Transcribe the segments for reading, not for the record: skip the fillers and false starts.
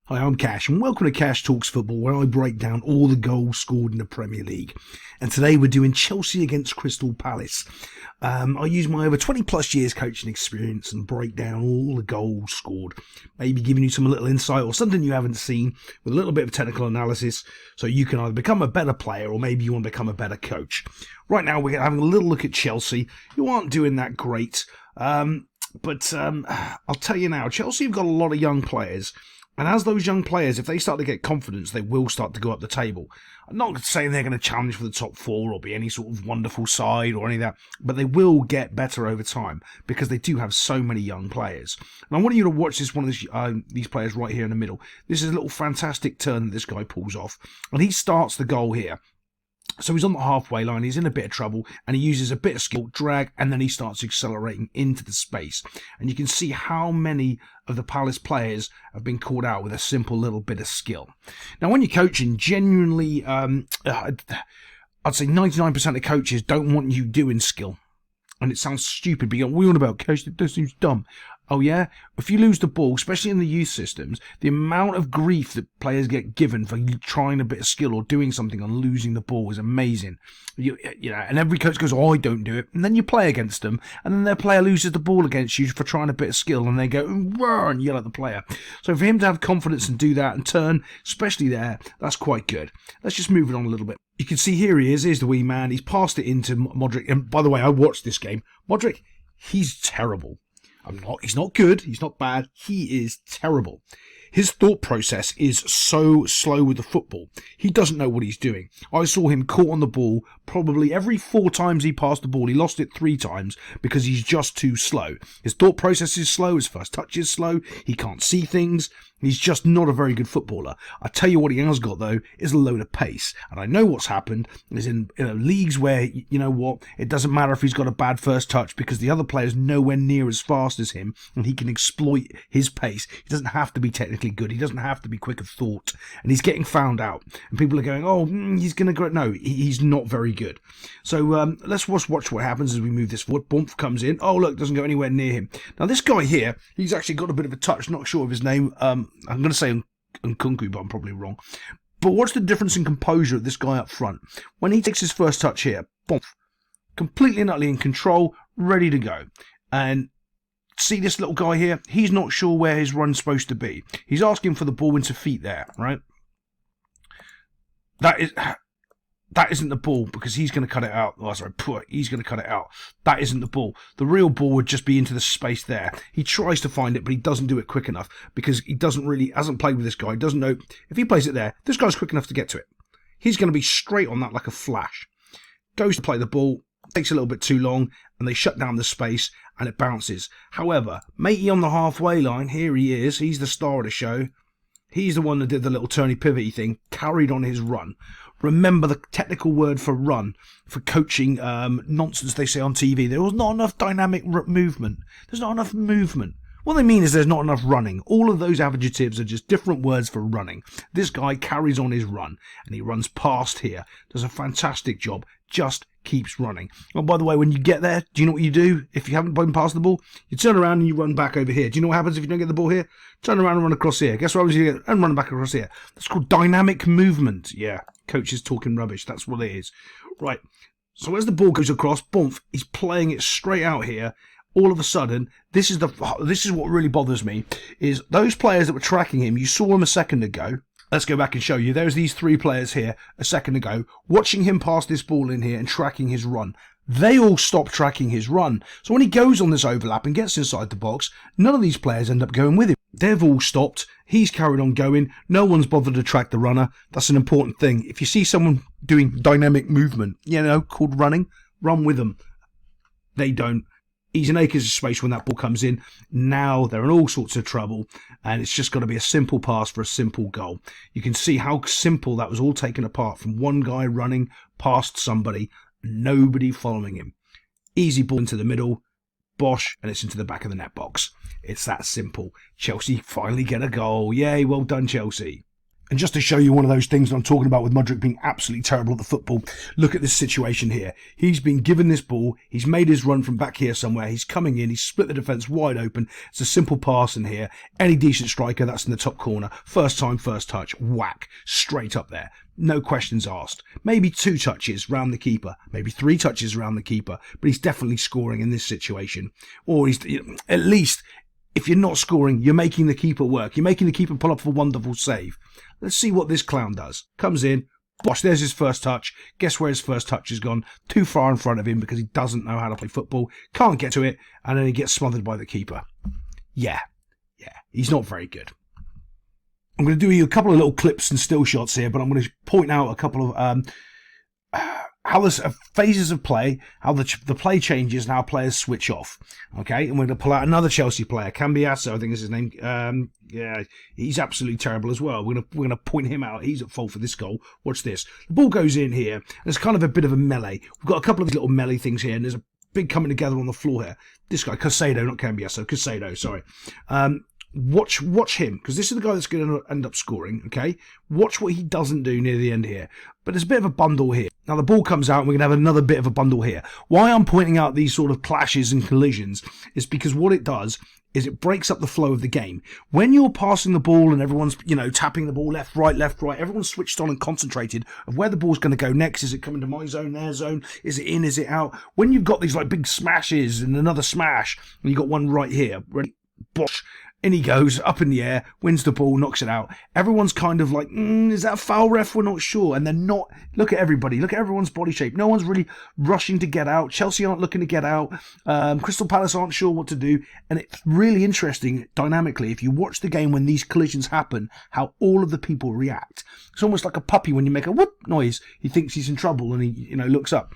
Hi, I'm Cash, and welcome to Cash Talks Football, where I break down all the goals scored in the Premier League. And today we're doing Chelsea against Crystal Palace. I use my over 20 plus years coaching experience and break down all the goals scored, maybe giving you some little insight or something you haven't seen with a little bit of technical analysis, so you can either become a better player or maybe you want to become a better coach. Right now we're having a little look at Chelsea, who aren't doing that great, but I'll tell you now, Chelsea have got a lot of young players. And as those young players, if they start to get confidence, they will start to go up the table. I'm not saying they're going to challenge for the top four or be any sort of wonderful side or any of that, but they will get better over time because they do have so many young players. And I want you to watch this one of these players right here in the middle. This is a little fantastic turn that this guy pulls off. And he starts the goal here. So he's on the halfway line, he's in a bit of trouble, and he uses a bit of skill, drag, and then he starts accelerating into the space. And you can see how many of the Palace players have been caught out with a simple little bit of skill. Now, when you're coaching, genuinely, I'd say 99% of coaches don't want you doing skill. And it sounds stupid, but we on about, coach, that seems dumb. Oh yeah? If you lose the ball, especially in the youth systems, the amount of grief that players get given for trying a bit of skill or doing something and losing the ball is amazing. You know, and every coach goes, oh, I don't do it. And then you play against them, and then their player loses the ball against you for trying a bit of skill, and they go, roar, and yell at the player. So for him to have confidence and do that and turn, especially there, that's quite good. Let's just move it on a little bit. You can see here he is. Here's the wee man. He's passed it into Mudryk. And by the way, I watched this game. Mudryk, he's terrible. He's not good, he's not bad, he is terrible. His thought process is so slow with the football. He doesn't know what he's doing. I saw him caught on the ball probably every 4 times he passed the ball. He lost it 3 times because he's just too slow. His thought process is slow, his first touch is slow, he can't see things. He's just not a very good footballer. I tell you what he has got, though, is a load of pace. And I know what's happened is in leagues where, you know what, it doesn't matter if he's got a bad first touch because the other player's nowhere near as fast as him and he can exploit his pace. He doesn't have to be technically good. He doesn't have to be quick of thought. And he's getting found out. And people are going, oh, he's going to go. No, he's not very good. So let's watch what happens as we move this forward. Bump comes in. Oh, look, doesn't go anywhere near him. Now, this guy here, he's actually got a bit of a touch. Not sure of his name. I'm going to say Nkunku, but I'm probably wrong. But what's the difference in composure of this guy up front? When he takes his first touch here, boom, completely and utterly in control, ready to go. And see this little guy here? He's not sure where his run's supposed to be. He's asking for the ball into feet there, right? That isn't the ball because he's going to cut it out. Oh, sorry, he's going to cut it out. That isn't the ball. The real ball would just be into the space there. He tries to find it, but he doesn't do it quick enough because he hasn't played with this guy. He doesn't know. If he plays it there, this guy's quick enough to get to it. He's going to be straight on that like a flash. Goes to play the ball, takes a little bit too long, and they shut down the space, and it bounces. However, matey on the halfway line, here he is. He's the star of the show. He's the one that did the little turny pivot thing, carried on his run. Remember the technical word for run, for coaching nonsense they say on TV. There was not enough dynamic movement. There's not enough movement. What they mean is there's not enough running. All of those adjectives are just different words for running. This guy carries on his run, and he runs past here. Does a fantastic job. Just keeps running. Oh, by the way, when you get there, do you know what you do? If you haven't been past the ball, you turn around and you run back over here. Do you know what happens if you don't get the ball here? Turn around and run across here. Guess what happens if you get and run back across here? That's called dynamic movement. Yeah, coach is talking rubbish. That's what it is. Right. So as the ball goes across, boom, he's playing it straight out here. All of a sudden, this is what really bothers me, is those players that were tracking him, you saw him a second ago. Let's go back and show you. There's these 3 players here a second ago, watching him pass this ball in here and tracking his run. They all stop tracking his run. So when he goes on this overlap and gets inside the box, none of these players end up going with him. They've all stopped. He's carried on going. No one's bothered to track the runner. That's an important thing. If you see someone doing dynamic movement, called running, run with them. They don't. He's in acres of space when that ball comes in. Now they're in all sorts of trouble, and it's just got to be a simple pass for a simple goal. You can see how simple that was all taken apart from one guy running past somebody, nobody following him. Easy ball into the middle, bosh, and it's into the back of the net box. It's that simple. Chelsea finally get a goal. Yay, well done, Chelsea. And just to show you one of those things that I'm talking about with Mudryk being absolutely terrible at the football, look at this situation here. He's been given this ball. He's made his run from back here somewhere. He's coming in. He's split the defence wide open. It's a simple pass in here. Any decent striker, that's in the top corner. First time, first touch. Whack. Straight up there. No questions asked. Maybe 2 touches round the keeper. Maybe 3 touches round the keeper. But he's definitely scoring in this situation. Or he's, at least, if you're not scoring, you're making the keeper work. You're making the keeper pull up a wonderful save. Let's see what this clown does. Comes in. Bosh, there's his first touch. Guess where his first touch has gone? Too far in front of him because he doesn't know how to play football. Can't get to it. And then he gets smothered by the keeper. Yeah. He's not very good. I'm going to do you a couple of little clips and still shots here, but I'm going to point out a couple of how the phases of play, how the play changes and how players switch off. Okay, and we're going to pull out another Chelsea player, Cambiasso, I think is his name. Yeah, he's absolutely terrible as well. We're going to point him out. He's at fault for this goal. Watch this. The ball goes in here. There's kind of a bit of a melee. We've got a couple of little melee things here, and there's a big coming together on the floor here. This guy, Casado, not Cambiasso, Casado, sorry. Watch him, because this is the guy that's going to end up scoring, okay? Watch what he doesn't do near the end here. But there's a bit of a bundle here. Now the ball comes out and we're going to have another bit of a bundle here. Why I'm pointing out these sort of clashes and collisions is because what it does is it breaks up the flow of the game. When you're passing the ball and everyone's, tapping the ball left, right, everyone's switched on and concentrated of where the ball's going to go next. Is it coming to my zone, their zone? Is it in, is it out? When you've got these like big smashes and another smash, and you've got one right here, ready, bosh, in he goes, up in the air, wins the ball, knocks it out. Everyone's kind of like, is that a foul, ref? We're not sure. And they're not. Look at everybody. Look at everyone's body shape. No one's really rushing to get out. Chelsea aren't looking to get out. Crystal Palace aren't sure what to do. And it's really interesting, dynamically, if you watch the game when these collisions happen, how all of the people react. It's almost like a puppy when you make a whoop noise. He thinks he's in trouble and he looks up.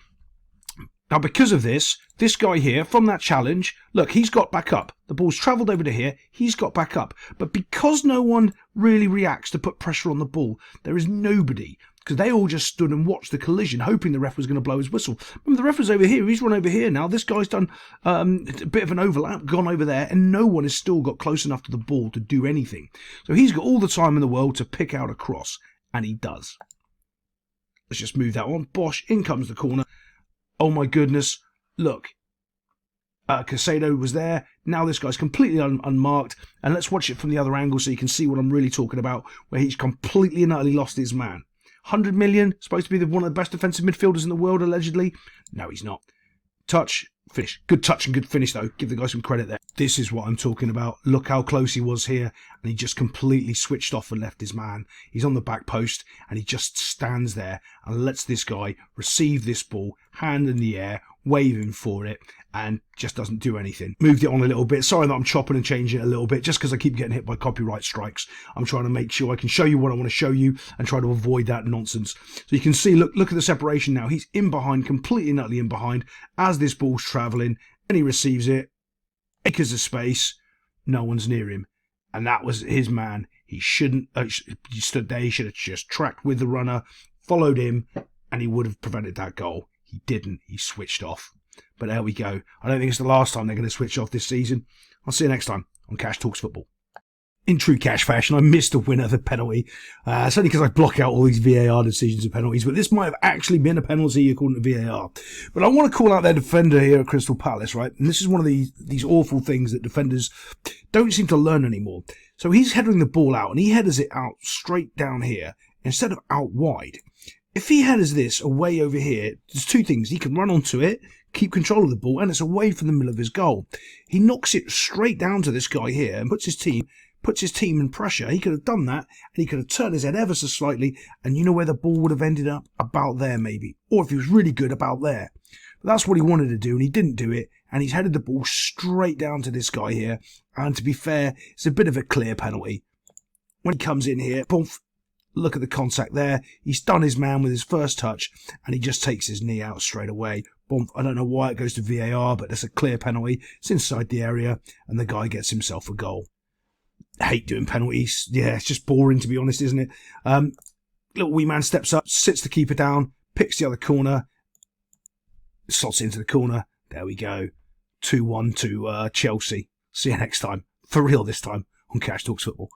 Now, because of this guy here, from that challenge, look, he's got back up. The ball's travelled over to here. He's got back up. But because no one really reacts to put pressure on the ball, there is nobody. Because they all just stood and watched the collision, hoping the ref was going to blow his whistle. Remember, the ref was over here. He's run over here now. This guy's done a bit of an overlap, gone over there, and no one has still got close enough to the ball to do anything. So he's got all the time in the world to pick out a cross, and he does. Let's just move that on. Bosh, in comes the corner. Oh my goodness, look, Casado was there. Now this guy's completely unmarked. And let's watch it from the other angle so you can see what I'm really talking about, where he's completely and utterly lost his man. 100 million, supposed to be one of the best defensive midfielders in the world, allegedly. No, he's not. Touch, finish. Good touch and good finish, though. Give the guy some credit there. This is what I'm talking about. Look how close he was here. And he just completely switched off and left his man. He's on the back post and he just stands there and lets this guy receive this ball, hand in the air, waving for it, and just doesn't do anything. Moved it on a little bit. Sorry that I'm chopping and changing it a little bit, just because I keep getting hit by copyright strikes. I'm trying to make sure I can show you what I want to show you and try to avoid that nonsense. So you can see, look at the separation now. He's in behind, completely and utterly in behind, as this ball's travelling, and he receives it. Acres of space, no one's near him. And that was his man. He shouldn't, he stood there, he should have just tracked with the runner, followed him, and he would have prevented that goal. He didn't. He switched off. But there we go. I don't think it's the last time they're going to switch off this season. I'll see you next time on Cash Talks Football. In true Cash fashion, I missed a winner, the penalty. It's only because I block out all these VAR decisions and penalties, but this might have actually been a penalty according to VAR. But I want to call out their defender here at Crystal Palace, right? And this is one of these awful things that defenders don't seem to learn anymore. So he's headering the ball out, and he headers it out straight down here instead of out wide. If he headers this away over here, there's two things. He can run onto it, keep control of the ball, and it's away from the middle of his goal. He knocks it straight down to this guy here and puts his team in pressure. He could have done that, and he could have turned his head ever so slightly, and you know where the ball would have ended up? About there, maybe. Or if he was really good, about there. But that's what he wanted to do, and he didn't do it, and he's headed the ball straight down to this guy here. And to be fair, it's a bit of a clear penalty. When he comes in here, boom, look at the contact there. He's done his man with his first touch, and he just takes his knee out straight away. Boom. I don't know why it goes to VAR, but it's a clear penalty. It's inside the area, and the guy gets himself a goal. I hate doing penalties. Yeah, it's just boring, to be honest, isn't it? Little wee man steps up, sits the keeper down, picks the other corner, slots into the corner. There we go. 2-1 to Chelsea. See you next time. For real this time on Cash Talks Football.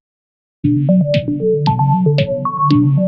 you.